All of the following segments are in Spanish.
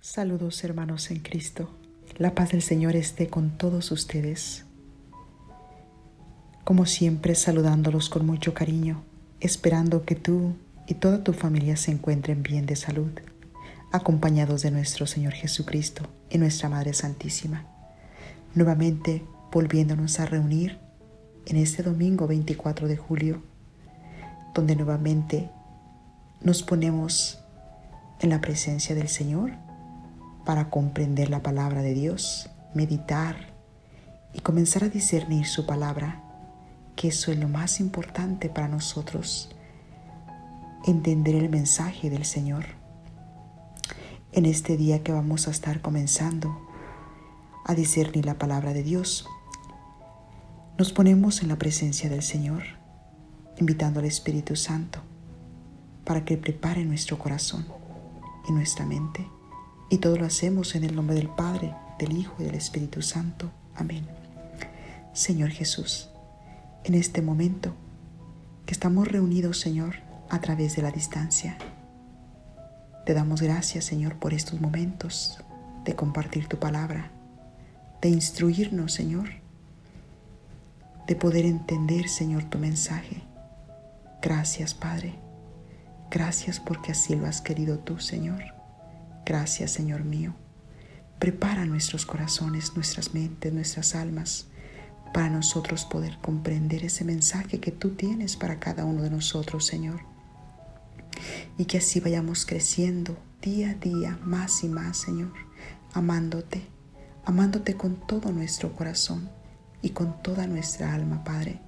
Saludos hermanos en Cristo. La paz del Señor esté con todos ustedes. Como siempre, saludándolos con mucho cariño, esperando que tú y toda tu familia se encuentren bien de salud, acompañados de nuestro Señor Jesucristo y nuestra Madre Santísima. Nuevamente volviéndonos a reunir en este domingo 24 de julio, donde nuevamente nos ponemos en la presencia del Señor para comprender la palabra de Dios, meditar y comenzar a discernir su palabra, que eso es lo más importante para nosotros, entender el mensaje del Señor. En este día que vamos a estar comenzando a discernir la palabra de Dios, nos ponemos en la presencia del Señor, invitando al Espíritu Santo para que prepare nuestro corazón y nuestra mente. Y todo lo hacemos en el nombre del Padre, del Hijo y del Espíritu Santo. Amén. Señor Jesús, en este momento que estamos reunidos, Señor, a través de la distancia, te damos gracias, Señor, por estos momentos de compartir tu palabra, de instruirnos, Señor, de poder entender, Señor, tu mensaje. Gracias, Padre. Gracias porque así lo has querido tú, Señor. Gracias, Señor mío. Prepara nuestros corazones, nuestras mentes, nuestras almas, para nosotros poder comprender ese mensaje que tú tienes para cada uno de nosotros, Señor. Y que así vayamos creciendo día a día, más y más, Señor, amándote con todo nuestro corazón y con toda nuestra alma, Padre.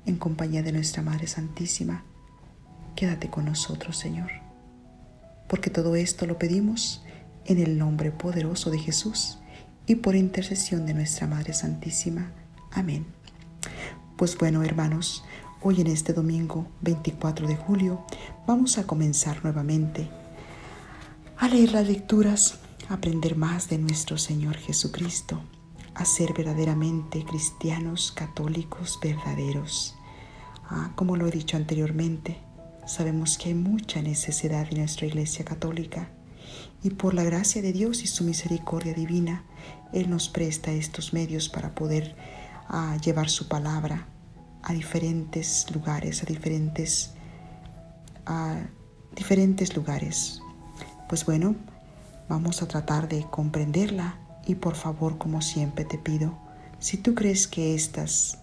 En compañía de nuestra Madre Santísima, quédate con nosotros, Señor. Porque todo esto lo pedimos en el nombre poderoso de Jesús y por intercesión de nuestra Madre Santísima. Amén. Pues bueno, hermanos, hoy en este domingo 24 de julio vamos a comenzar nuevamente a leer las lecturas, a aprender más de nuestro Señor Jesucristo, a ser verdaderamente cristianos católicos verdaderos. Como lo he dicho anteriormente, sabemos que hay mucha necesidad en nuestra Iglesia Católica y por la gracia de Dios y su misericordia divina, Él nos presta estos medios para poder llevar su palabra a diferentes lugares, diferentes lugares. Pues bueno, vamos a tratar de comprenderla y por favor, como siempre te pido, si tú crees que estas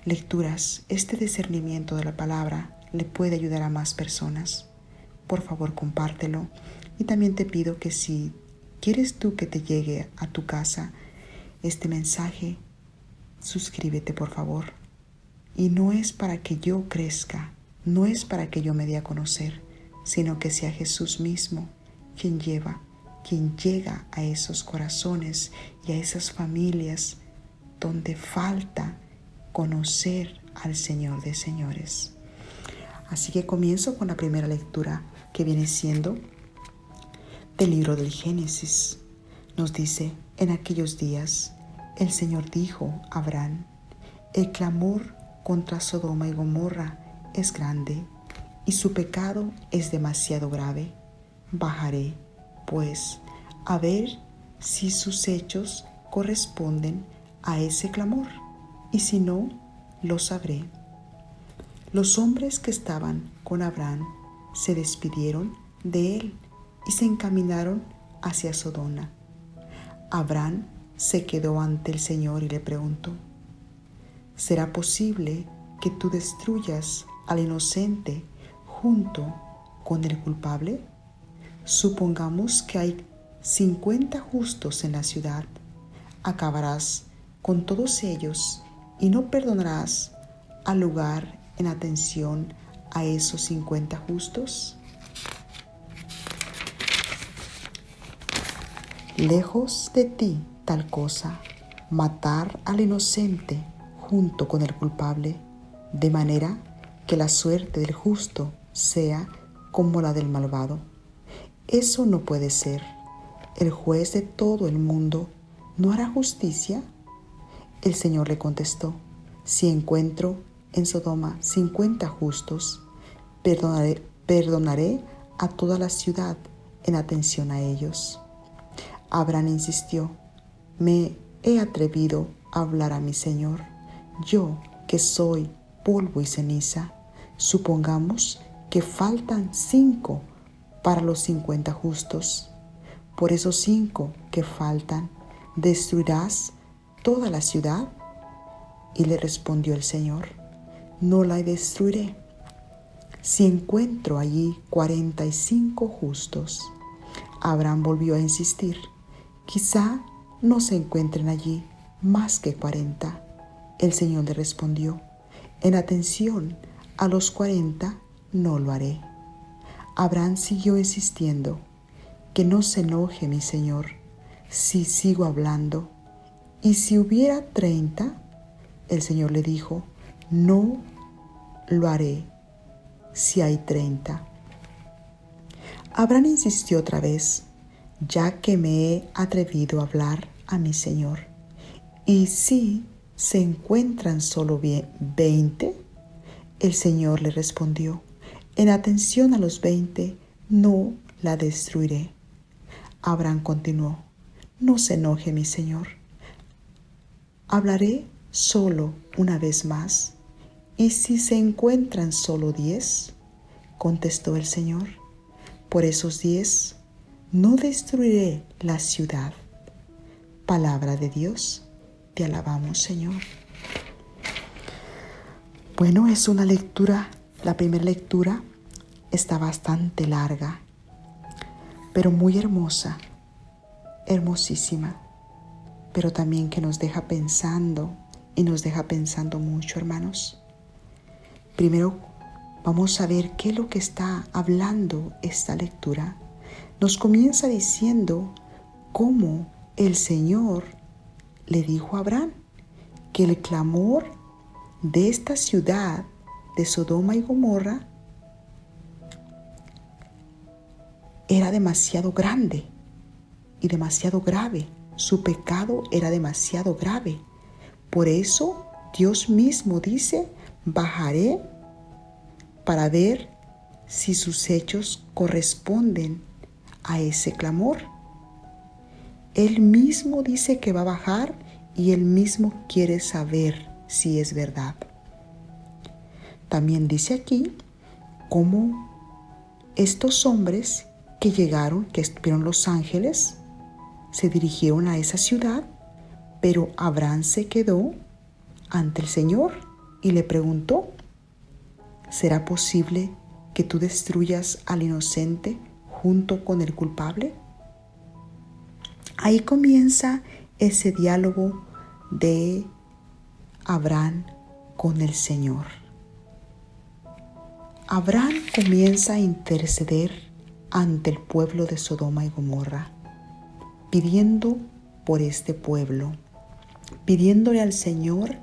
lecturas, este discernimiento de la palabra le puede ayudar a más personas, por favor compártelo. Y también te pido que si quieres tú que te llegue a tu casa este mensaje, suscríbete por favor. Y no es para que yo crezca, no es para que yo me dé a conocer, sino que sea Jesús mismo quien llega a esos corazones y a esas familias donde falta conocer al Señor de señores. Así que comienzo con la primera lectura, que viene siendo del libro del Génesis. Nos dice: en aquellos días el Señor dijo a Abraham: el clamor contra Sodoma y Gomorra es grande y su pecado es demasiado grave. Bajaré, pues, a ver si sus hechos corresponden a ese clamor, y si no, lo sabré. Los hombres que estaban con Abraham se despidieron de él y se encaminaron hacia Sodoma. Abraham se quedó ante el Señor y le preguntó: ¿será posible que tú destruyas al inocente junto con el culpable? Supongamos que hay 50 justos en la ciudad. ¿Acabarás con todos ellos y no perdonarás al lugar en atención a esos 50 justos? Lejos de ti tal cosa, matar al inocente junto con el culpable, de manera que la suerte del justo sea como la del malvado. Eso no puede ser. ¿El juez de todo el mundo no hará justicia? El Señor le contestó: si encuentro en Sodoma 50 justos, perdonaré a toda la ciudad en atención a ellos. Abraham insistió: me he atrevido a hablar a mi Señor, yo que soy polvo y ceniza. Supongamos que faltan 5 para los 50 justos. Por esos 5 que faltan, ¿destruirás toda la ciudad? Y le respondió el Señor: no la destruiré. Si encuentro allí 45 justos. Abraham volvió a insistir: quizá no se encuentren allí más que 40. El Señor le respondió: en atención a los 40 no lo haré. Abraham siguió insistiendo: que no se enoje mi Señor si sigo hablando. Y si hubiera 30, el Señor le dijo: no lo haré si hay 30. Abraham insistió otra vez: ya que me he atrevido a hablar a mi Señor, y si se encuentran solo 20, el Señor le respondió: en atención a los 20 no la destruiré. Abraham continuó: no se enoje mi Señor, hablaré solo una vez más. ¿Y si se encuentran solo 10? Contestó el Señor: por esos 10 no destruiré la ciudad. Palabra de Dios, te alabamos, Señor. Bueno, es una lectura, la primera lectura está bastante larga, pero muy hermosa, hermosísima, pero también que nos deja pensando y nos deja pensando mucho, hermanos. Primero vamos a ver qué es lo que está hablando esta lectura. Nos comienza diciendo cómo el Señor le dijo a Abraham que el clamor de esta ciudad de Sodoma y Gomorra era demasiado grande y demasiado grave. Su pecado era demasiado grave. Por eso Dios mismo dice: bajaré para ver si sus hechos corresponden a ese clamor. Él mismo dice que va a bajar y Él mismo quiere saber si es verdad. También dice aquí cómo estos hombres que llegaron, que vieron los ángeles, se dirigieron a esa ciudad, pero Abraham se quedó ante el Señor y le preguntó: ¿será posible que tú destruyas al inocente junto con el culpable? Ahí comienza ese diálogo de Abraham con el Señor. Abraham comienza a interceder ante el pueblo de Sodoma y Gomorra, pidiendo por este pueblo, pidiéndole al Señor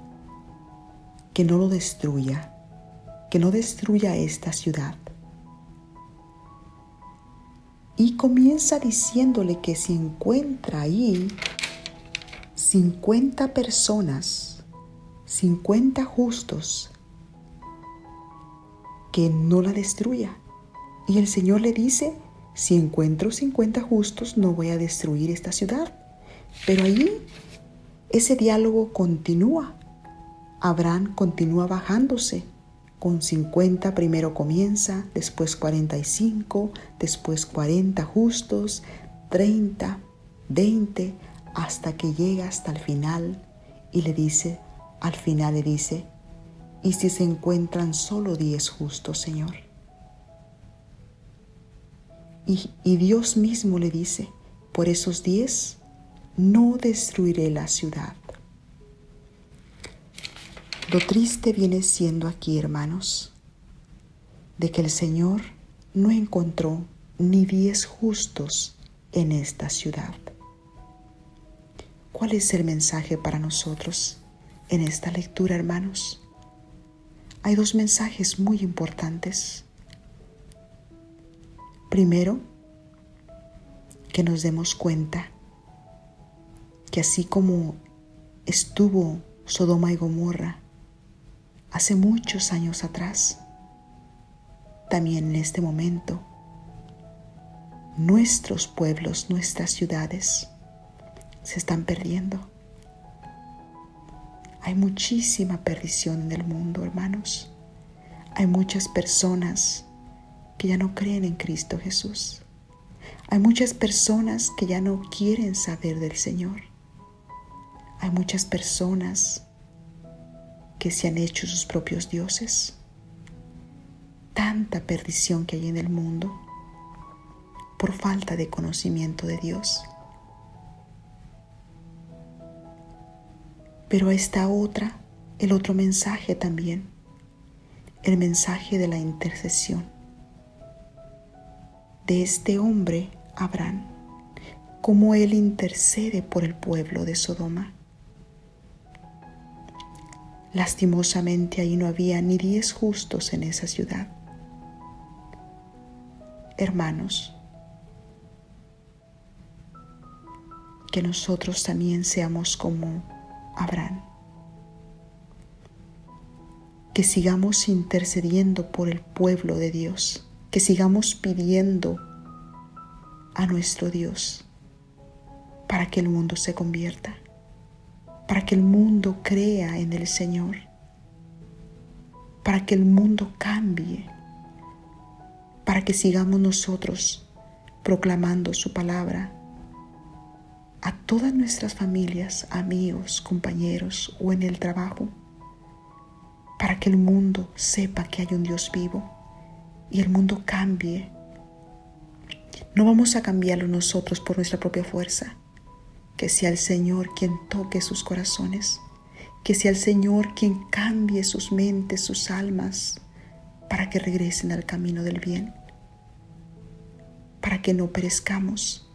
que no lo destruya, que no destruya esta ciudad. Y comienza diciéndole que si encuentra ahí 50 personas, 50 justos, que no la destruya. Y el Señor le dice: si encuentro 50 justos, no voy a destruir esta ciudad. Pero ahí ese diálogo continúa. Abraham continúa bajándose. Con 50 primero comienza, después 45, después 40 justos, 30, 20, hasta que llega hasta el final y le dice, al final le dice: ¿y si se encuentran solo 10 justos, Señor? Y Dios mismo le dice: por esos 10 no destruiré la ciudad. Lo triste viene siendo aquí, hermanos, de que el Señor no encontró ni 10 justos en esta ciudad. ¿Cuál es el mensaje para nosotros en esta lectura, hermanos? Hay 2 mensajes muy importantes. Primero, que nos demos cuenta que así como estuvo Sodoma y Gomorra hace muchos años atrás, también en este momento nuestros pueblos, nuestras ciudades se están perdiendo. Hay muchísima perdición en el mundo, hermanos. Hay muchas personas que ya no creen en Cristo Jesús. Hay muchas personas que ya no quieren saber del Señor. Hay muchas personas que se han hecho sus propios dioses. Tanta perdición que hay en el mundo por falta de conocimiento de Dios. Pero está el otro mensaje también, el mensaje de la intercesión de este hombre Abraham, cómo él intercede por el pueblo de Sodoma. Lastimosamente ahí no había ni 10 justos en esa ciudad. Hermanos, que nosotros también seamos como Abraham, que sigamos intercediendo por el pueblo de Dios, que sigamos pidiendo a nuestro Dios para que el mundo se convierta, para que el mundo crea en el Señor, para que el mundo cambie, para que sigamos nosotros proclamando su palabra a todas nuestras familias, amigos, compañeros o en el trabajo, para que el mundo sepa que hay un Dios vivo y el mundo cambie. No vamos a cambiarlo nosotros por nuestra propia fuerza. Que sea el Señor quien toque sus corazones, que sea el Señor quien cambie sus mentes, sus almas, para que regresen al camino del bien, para que no perezcamos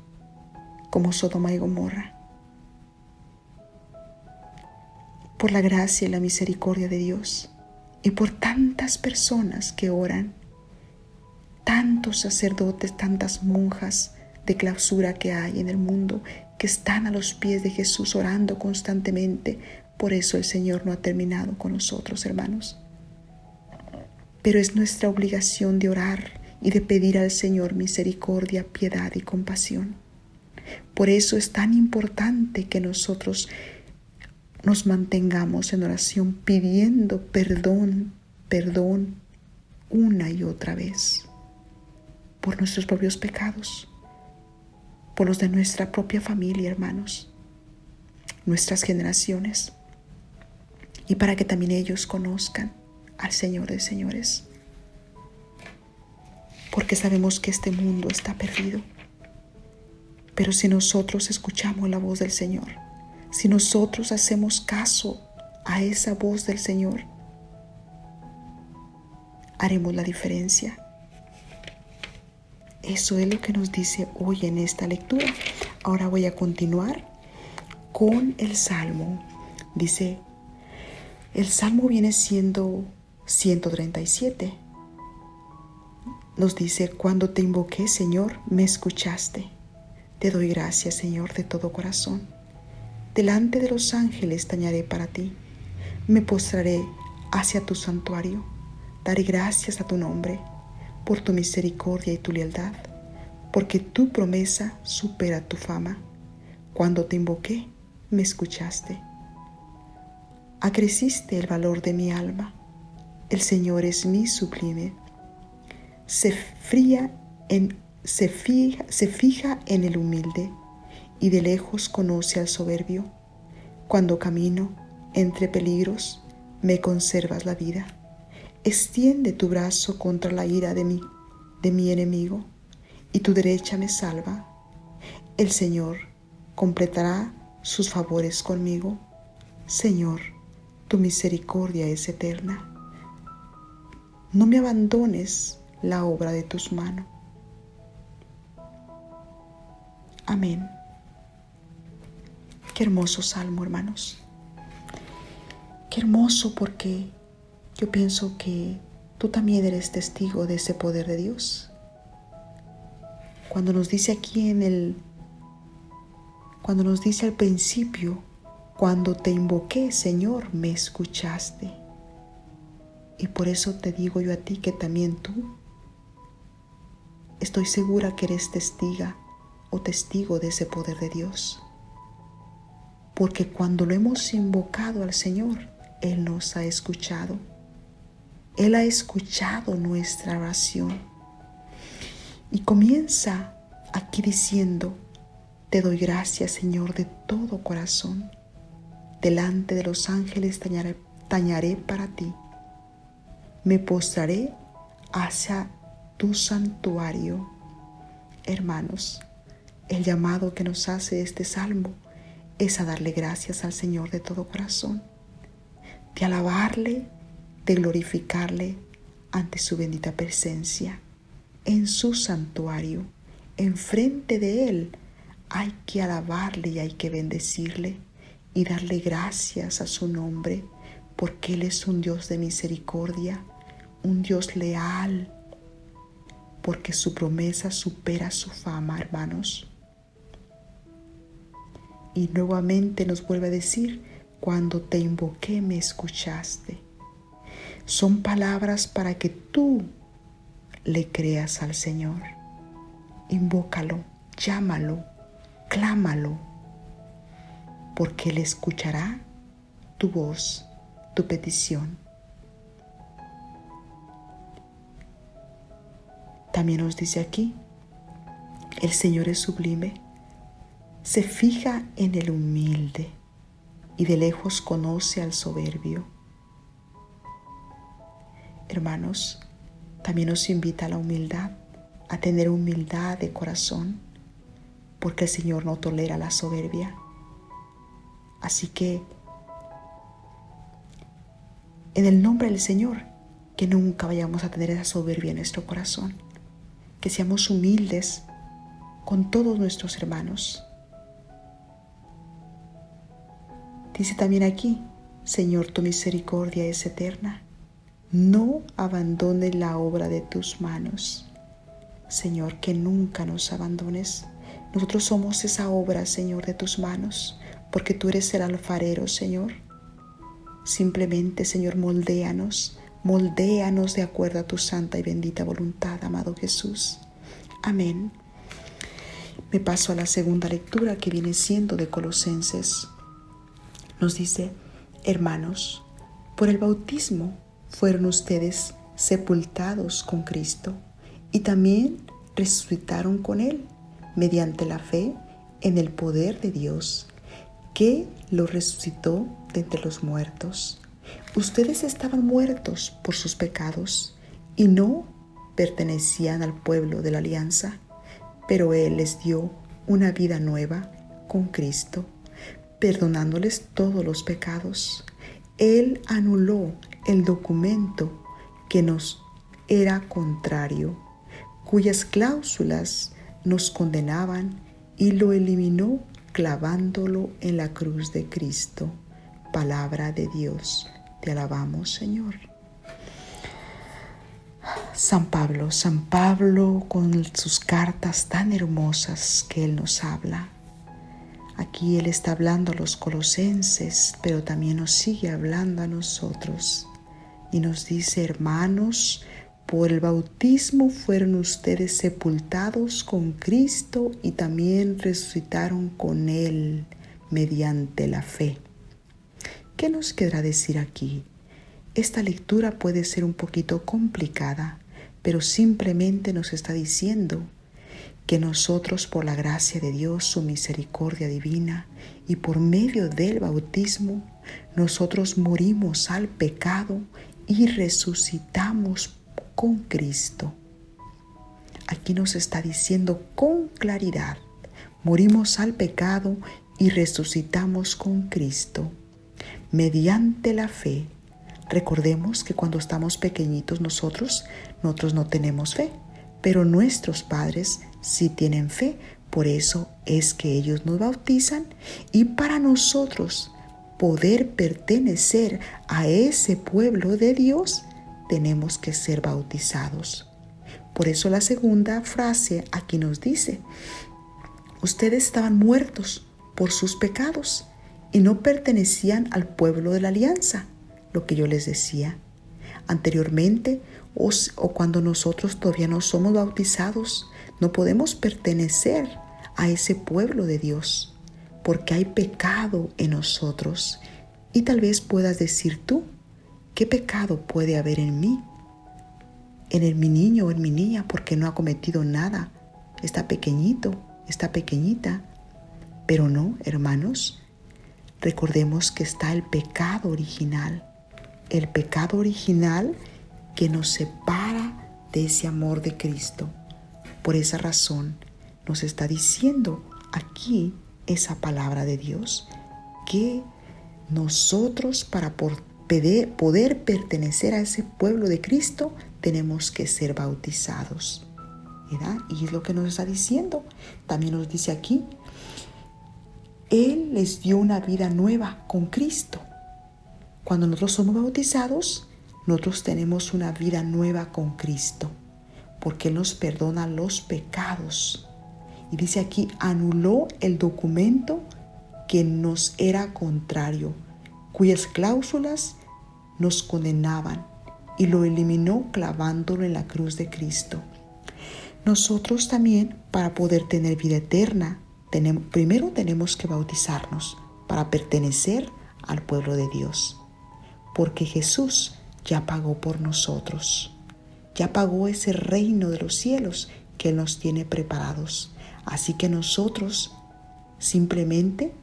como Sodoma y Gomorra. Por la gracia y la misericordia de Dios y por tantas personas que oran, tantos sacerdotes, tantas monjas de clausura que hay en el mundo que están a los pies de Jesús orando constantemente. Por eso el Señor no ha terminado con nosotros, hermanos. Pero es nuestra obligación de orar y de pedir al Señor misericordia, piedad y compasión. Por eso es tan importante que nosotros nos mantengamos en oración pidiendo perdón una y otra vez por nuestros propios pecados, por los de nuestra propia familia, hermanos, nuestras generaciones, y para que también ellos conozcan al Señor de señores. Porque sabemos que este mundo está perdido. Pero si nosotros escuchamos la voz del Señor, si nosotros hacemos caso a esa voz del Señor, haremos la diferencia. Eso es lo que nos dice hoy en esta lectura. Ahora voy a continuar con el Salmo. Dice, el Salmo viene siendo 137. Nos dice, cuando te invoqué, Señor, me escuchaste. Te doy gracias, Señor, de todo corazón. Delante de los ángeles tañaré para ti. Me postraré hacia tu santuario. Daré gracias a tu nombre por tu misericordia y tu lealtad, porque tu promesa supera tu fama. Cuando te invoqué, me escuchaste. Acreciste el valor de mi alma. El Señor es mi sublime. Se fija en el humilde y de lejos conoce al soberbio. Cuando camino entre peligros, me conservas la vida. Extiende tu brazo contra la ira de mi enemigo, y tu derecha me salva. El Señor completará sus favores conmigo. Señor, tu misericordia es eterna. No me abandones la obra de tus manos. Amén. Qué hermoso salmo, hermanos. Qué hermoso, porque yo pienso que tú también eres testigo de ese poder de Dios. Cuando nos dice aquí cuando nos dice al principio, cuando te invoqué, Señor, me escuchaste. Y por eso te digo yo a ti que también tú estoy segura que eres testiga o testigo de ese poder de Dios. Porque cuando lo hemos invocado al Señor, Él nos ha escuchado. Él ha escuchado nuestra oración. Y comienza aquí diciendo: te doy gracias, Señor, de todo corazón. Delante de los ángeles tañaré para ti. Me postraré hacia tu santuario. Hermanos, el llamado que nos hace este salmo es a darle gracias al Señor de todo corazón, de alabarle, de glorificarle ante su bendita presencia. En su santuario, enfrente de Él, hay que alabarle y hay que bendecirle y darle gracias a su nombre, porque Él es un Dios de misericordia, un Dios leal, porque su promesa supera su fama, hermanos. Y nuevamente nos vuelve a decir: cuando te invoqué me escuchaste. Son palabras para que tú le creas al Señor. Invócalo, llámalo, clámalo, porque Él escuchará tu voz, tu petición. También nos dice aquí: el Señor es sublime, se fija en el humilde y de lejos conoce al soberbio. Hermanos, también nos invita a la humildad, a tener humildad de corazón, porque el Señor no tolera la soberbia. Así que, en el nombre del Señor, que nunca vayamos a tener esa soberbia en nuestro corazón, que seamos humildes con todos nuestros hermanos. Dice también aquí: Señor, tu misericordia es eterna. No abandones la obra de tus manos. Señor, que nunca nos abandones. Nosotros somos esa obra, Señor, de tus manos, porque tú eres el alfarero, Señor. Simplemente, Señor, moldéanos de acuerdo a tu santa y bendita voluntad, amado Jesús. Amén. Me paso a la segunda lectura, que viene siendo de Colosenses. Nos dice: hermanos, por el bautismo fueron ustedes sepultados con Cristo y también resucitaron con Él mediante la fe en el poder de Dios, que lo resucitó de entre los muertos. Ustedes estaban muertos por sus pecados y no pertenecían al pueblo de la alianza, pero Él les dio una vida nueva con Cristo, perdonándoles todos los pecados. Él anuló el documento que nos era contrario, cuyas cláusulas nos condenaban, y lo eliminó clavándolo en la cruz de Cristo. Palabra de Dios. Te alabamos, Señor. San Pablo con sus cartas tan hermosas que Él nos habla. Aquí Él está hablando a los colosenses, pero también nos sigue hablando a nosotros. Y nos dice: hermanos, por el bautismo fueron ustedes sepultados con Cristo y también resucitaron con Él mediante la fe. ¿Qué nos querrá decir aquí? Esta lectura puede ser un poquito complicada, pero simplemente nos está diciendo que nosotros, por la gracia de Dios, su misericordia divina, y por medio del bautismo, nosotros morimos al pecado y resucitamos con Cristo. Aquí nos está diciendo con claridad: morimos al pecado y resucitamos con Cristo mediante la fe. Recordemos que cuando estamos pequeñitos nosotros no tenemos fe, pero nuestros padres sí tienen fe. Por eso es que ellos nos bautizan, y para nosotros poder pertenecer a ese pueblo de Dios tenemos que ser bautizados. Por eso la segunda frase aquí nos dice: ustedes estaban muertos por sus pecados y no pertenecían al pueblo de la alianza, lo que yo les decía. Anteriormente o cuando nosotros todavía no somos bautizados, no podemos pertenecer a ese pueblo de Dios porque hay pecado en nosotros. Y tal vez puedas decir tú, ¿qué pecado puede haber en mí? En mi niño o en mi niña, porque no ha cometido nada. Está pequeñito, está pequeñita. Pero no, hermanos, recordemos que está el pecado original. El pecado original que nos separa de ese amor de Cristo. Por esa razón nos está diciendo aquí esa palabra de Dios, que nosotros para poder pertenecer a ese pueblo de Cristo tenemos que ser bautizados, ¿verdad? Y es lo que nos está diciendo. También nos dice aquí, Él les dio una vida nueva con Cristo. Cuando nosotros somos bautizados, nosotros tenemos una vida nueva con Cristo, porque Él nos perdona los pecados. Y dice aquí, anuló el documento que nos era contrario, cuyas cláusulas nos condenaban, y lo eliminó clavándolo en la cruz de Cristo. Nosotros también, para poder tener vida eterna, primero tenemos que bautizarnos para pertenecer al pueblo de Dios, porque Jesús ya pagó por nosotros, ya pagó ese reino de los cielos que Él nos tiene preparados. Así que nosotros simplemente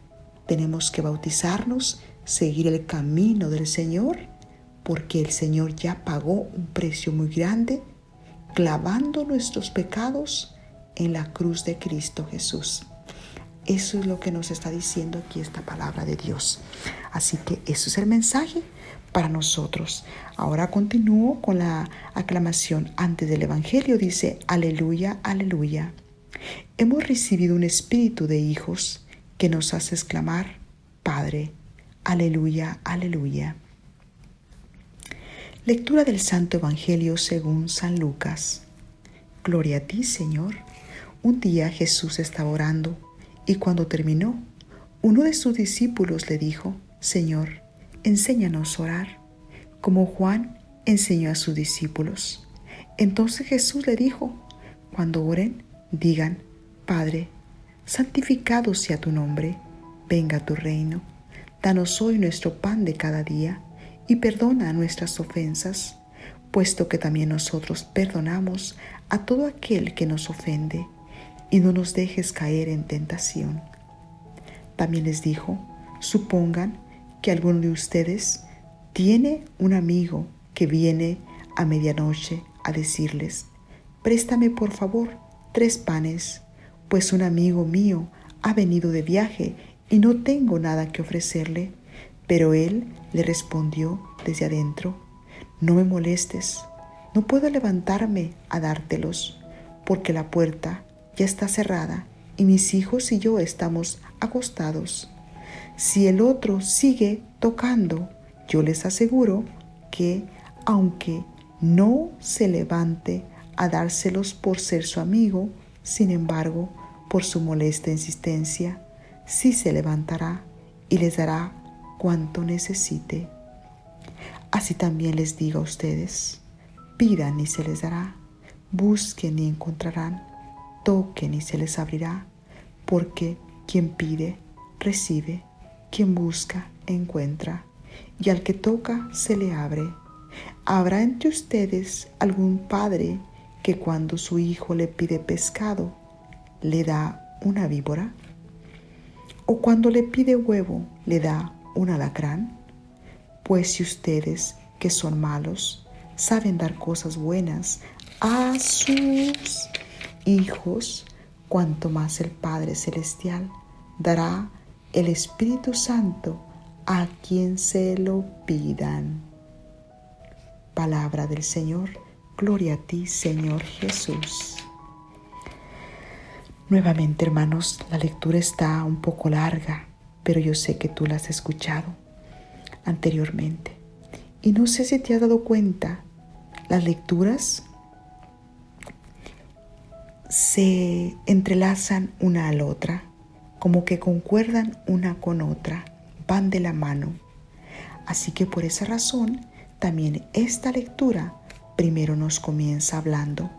tenemos que bautizarnos, seguir el camino del Señor, porque el Señor ya pagó un precio muy grande, clavando nuestros pecados en la cruz de Cristo Jesús. Eso es lo que nos está diciendo aquí esta palabra de Dios. Así que eso es el mensaje para nosotros. Ahora continúo con la aclamación antes del Evangelio. Dice, aleluya, aleluya. Hemos recibido un espíritu de hijos que nos hace exclamar, Padre, aleluya, aleluya. Lectura del Santo Evangelio según San Lucas. Gloria a ti, Señor. Un día Jesús estaba orando y cuando terminó, uno de sus discípulos le dijo, Señor, enséñanos a orar, como Juan enseñó a sus discípulos. Entonces Jesús le dijo, cuando oren, digan, Padre, santificado sea tu nombre, venga tu reino. Danos hoy nuestro pan de cada día y perdona nuestras ofensas, puesto que también nosotros perdonamos a todo aquel que nos ofende, y no nos dejes caer en tentación. También les dijo, supongan que alguno de ustedes tiene un amigo que viene a medianoche a decirles, préstame por favor 3 panes, pues un amigo mío ha venido de viaje y no tengo nada que ofrecerle. Pero él le respondió desde adentro, no me molestes, no puedo levantarme a dártelos, porque la puerta ya está cerrada y mis hijos y yo estamos acostados. Si el otro sigue tocando, yo les aseguro que, aunque no se levante a dárselos por ser su amigo, sin embargo, por su molesta insistencia, sí se levantará y les dará cuanto necesite. Así también les digo a ustedes, pidan y se les dará, busquen y encontrarán, toquen y se les abrirá, porque quien pide, recibe, quien busca, encuentra, y al que toca se le abre. ¿Habrá entre ustedes algún padre que cuando su hijo le pide pescado, le da una víbora? ¿O cuando le pide huevo, le da un alacrán? Pues si ustedes, que son malos, saben dar cosas buenas a sus hijos, cuanto más el Padre Celestial dará el Espíritu Santo a quien se lo pidan. Palabra del Señor. Gloria a ti, Señor Jesús. Nuevamente, hermanos, la lectura está un poco larga, pero yo sé que tú la has escuchado anteriormente. Y no sé si te has dado cuenta, las lecturas se entrelazan una a la otra, como que concuerdan una con otra, van de la mano. Así que por esa razón también esta lectura primero nos comienza hablando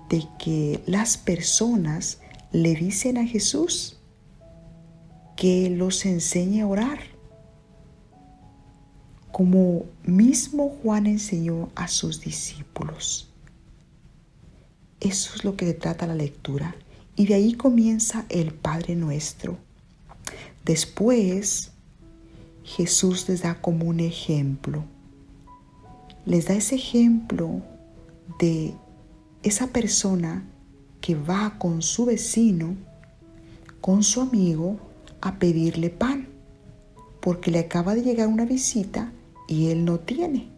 de que las personas le dicen a Jesús que los enseñe a orar, como mismo Juan enseñó a sus discípulos. Eso es lo que trata la lectura. Y de ahí comienza el Padre Nuestro. Después, Jesús les da como un ejemplo. Les da ese ejemplo de esa persona que va con su vecino, con su amigo, a pedirle pan, porque le acaba de llegar una visita y él no tiene.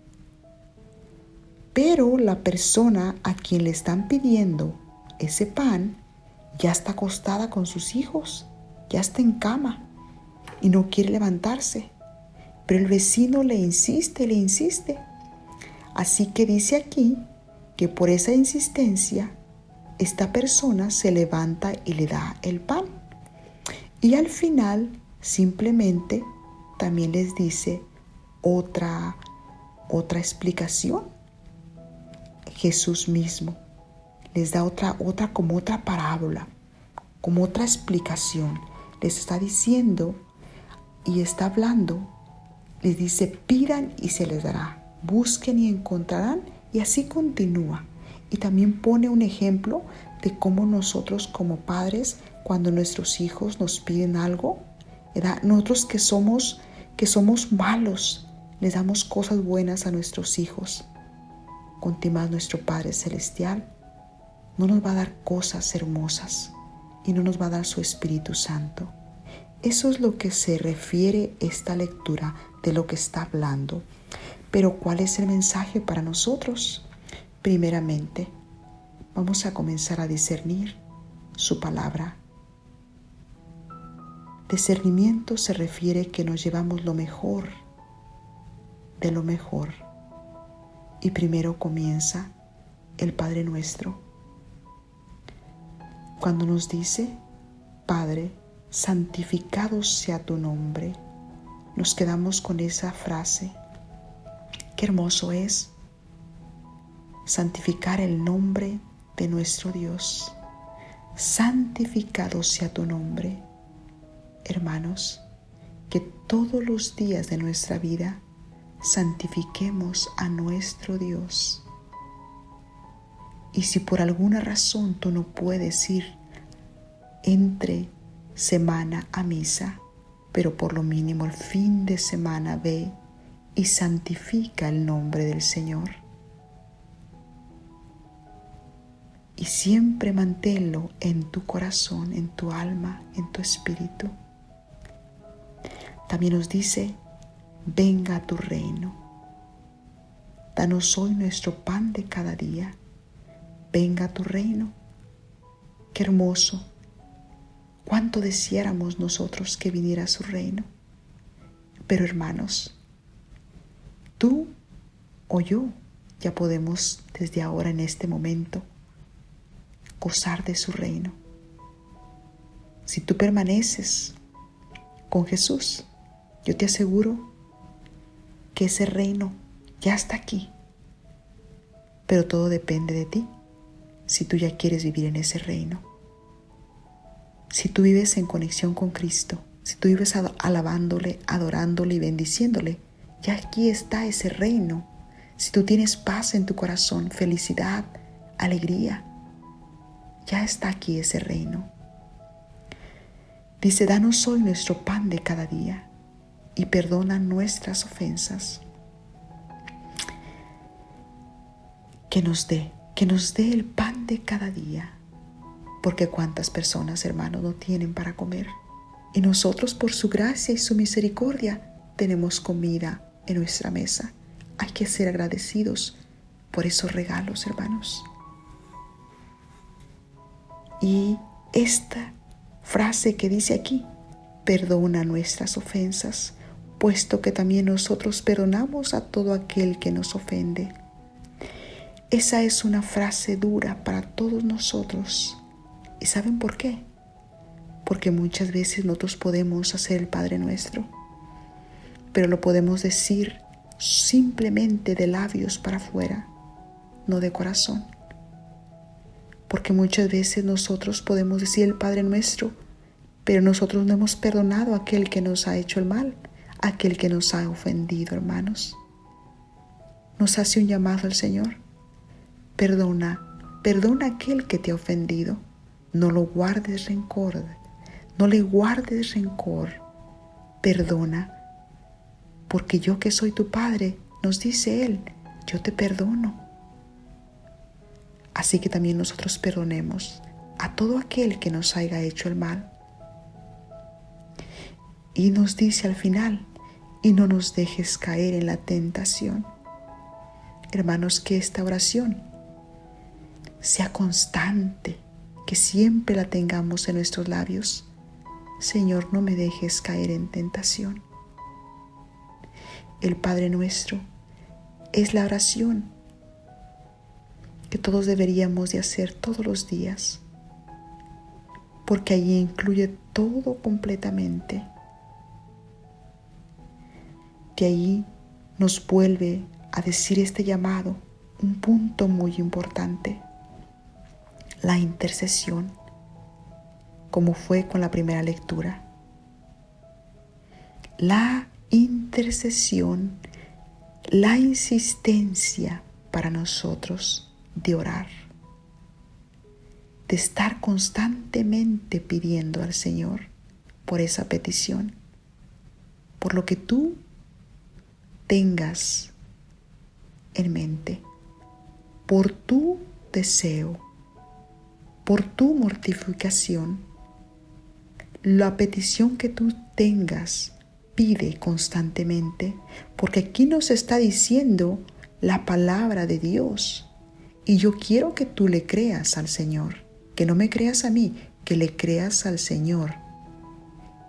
Pero la persona a quien le están pidiendo ese pan ya está acostada con sus hijos, ya está en cama y no quiere levantarse. Pero el vecino le insiste. Así que dice aquí que por esa insistencia, esta persona se levanta y le da el pan. Y al final simplemente también les dice otra explicación. Jesús mismo les da otra parábola, como otra explicación. Les está diciendo y está hablando. Les dice: pidan y se les dará, busquen y encontrarán, y así continúa. Y también pone un ejemplo de cómo nosotros como padres, cuando nuestros hijos nos piden algo, ¿verdad? Nosotros que somos malos, les damos cosas buenas a nuestros hijos. Cuanto más nuestro Padre Celestial no nos va a dar cosas hermosas y no nos va a dar su Espíritu Santo. Eso es lo que se refiere esta lectura, de lo que está hablando. Pero ¿cuál es el mensaje para nosotros? Primeramente, vamos a comenzar a discernir su palabra. Discernimiento se refiere que nos llevamos lo mejor de lo mejor. Y primero comienza el Padre Nuestro. Cuando nos dice: Padre, santificado sea tu nombre, nos quedamos con esa frase. Qué hermoso es santificar el nombre de nuestro Dios. Santificado sea tu nombre. Hermanos, que todos los días de nuestra vida santifiquemos a nuestro Dios. Y si por alguna razón tú no puedes ir entre semana a misa, pero por lo mínimo el fin de semana ve y santifica el nombre del Señor. Y siempre manténlo en tu corazón, en tu alma, en tu espíritu. También nos dice: venga a tu reino. Danos hoy nuestro pan de cada día. Venga a tu reino. Qué hermoso. Cuánto deseáramos nosotros que viniera a su reino. Pero hermanos, tú o yo ya podemos desde ahora, en este momento, gozar de su reino. Si tú permaneces con Jesús, yo te aseguro que ese reino ya está aquí. Pero todo depende de ti, si tú ya quieres vivir en ese reino. Si tú vives en conexión con Cristo, si tú vives alabándole, adorándole y bendiciéndole, ya aquí está ese reino. Si tú tienes paz en tu corazón, felicidad, alegría, ya está aquí ese reino. Dice: danos hoy nuestro pan de cada día y perdona nuestras ofensas. Que nos dé el pan de cada día. Porque cuántas personas, hermanos, no tienen para comer. Y nosotros, por su gracia y su misericordia, tenemos comida en nuestra mesa. Hay que ser agradecidos por esos regalos, hermanos. Y esta frase que dice aquí: perdona nuestras ofensas, puesto que también nosotros perdonamos a todo aquel que nos ofende. Esa es una frase dura para todos nosotros. ¿Y saben por qué? Porque muchas veces nosotros podemos hacer el Padre Nuestro, pero lo podemos decir simplemente de labios para afuera, no de corazón. Porque muchas veces nosotros podemos decir el Padre Nuestro, pero nosotros no hemos perdonado a aquel que nos ha hecho el mal, a aquel que nos ha ofendido, hermanos. Nos hace un llamado el Señor. Perdona a aquel que te ha ofendido. No lo guardes rencor, no le guardes rencor. Perdona, porque yo que soy tu Padre, nos dice Él, yo te perdono. Así que también nosotros perdonemos a todo aquel que nos haya hecho el mal. Y nos dice al final, y no nos dejes caer en la tentación. Hermanos, que esta oración sea constante, que siempre la tengamos en nuestros labios. Señor, no me dejes caer en tentación. El Padre Nuestro es la oración que todos deberíamos de hacer todos los días, porque allí incluye todo completamente. De ahí nos vuelve a decir este llamado, un punto muy importante, la intercesión, como fue con la primera lectura. La intercesión, la insistencia para nosotros de orar, de estar constantemente pidiendo al Señor por esa petición, por lo que tú tengas en mente, por tu deseo, por tu mortificación, la petición que tú tengas, pide constantemente, porque aquí nos está diciendo la palabra de Dios. Y yo quiero que tú le creas al Señor, que no me creas a mí, que le creas al Señor,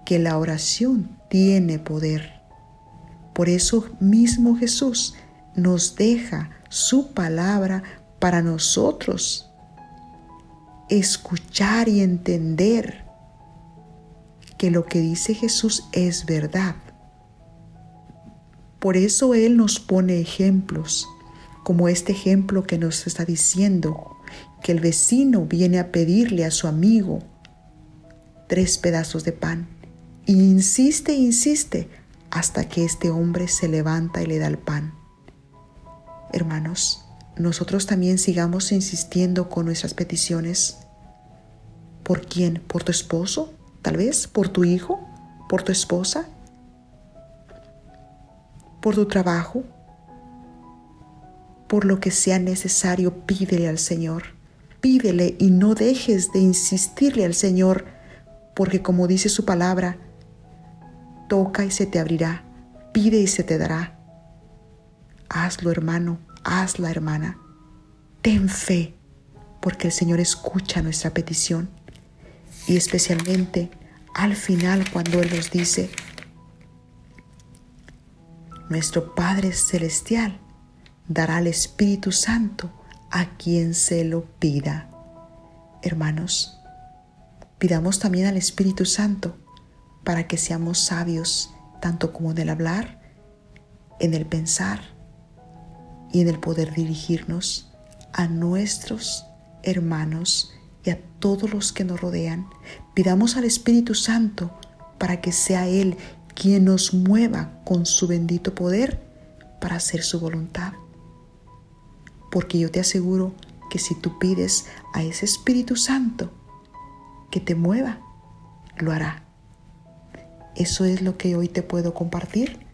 que la oración tiene poder. Por eso mismo Jesús nos deja su palabra para nosotros escuchar y entender que lo que dice Jesús es verdad. Por eso Él nos pone ejemplos, como este ejemplo que nos está diciendo que el vecino viene a pedirle a su amigo 3 pedazos de pan y insiste hasta que este hombre se levanta y le da el pan. Hermanos, nosotros también sigamos insistiendo con nuestras peticiones. ¿Por quién? ¿Por tu esposo? Tal vez, ¿por tu hijo? ¿Por tu esposa? ¿Por tu trabajo? Por lo que sea necesario, pídele al Señor. Pídele y no dejes de insistirle al Señor, porque como dice su palabra, toca y se te abrirá, pide y se te dará. Hazlo, hermano, hazla, hermana. Ten fe, porque el Señor escucha nuestra petición. Y especialmente al final, cuando Él nos dice, nuestro Padre Celestial dará al Espíritu Santo a quien se lo pida. Hermanos, pidamos también al Espíritu Santo para que seamos sabios, tanto como en el hablar, en el pensar y en el poder dirigirnos a nuestros hermanos y a todos los que nos rodean. Pidamos al Espíritu Santo para que sea Él quien nos mueva con su bendito poder para hacer su voluntad. Porque yo te aseguro que si tú pides a ese Espíritu Santo que te mueva, lo hará. Eso es lo que hoy te puedo compartir.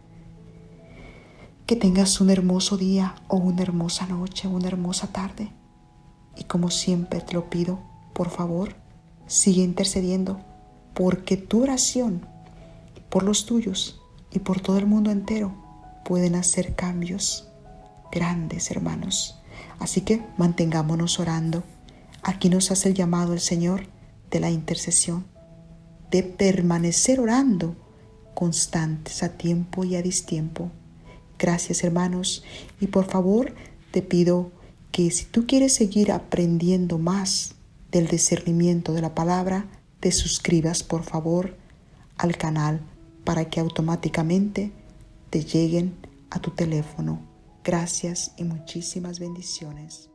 Que tengas un hermoso día o una hermosa noche o una hermosa tarde. Y como siempre te lo pido, por favor, sigue intercediendo, porque tu oración por los tuyos y por todo el mundo entero pueden hacer cambios grandes, hermanos. Así que mantengámonos orando. Aquí nos hace el llamado el Señor de la intercesión, de permanecer orando constantes a tiempo y a distiempo. Gracias, hermanos, y por favor te pido que si tú quieres seguir aprendiendo más del discernimiento de la palabra, te suscribas por favor al canal para que automáticamente te lleguen a tu teléfono. Gracias y muchísimas bendiciones.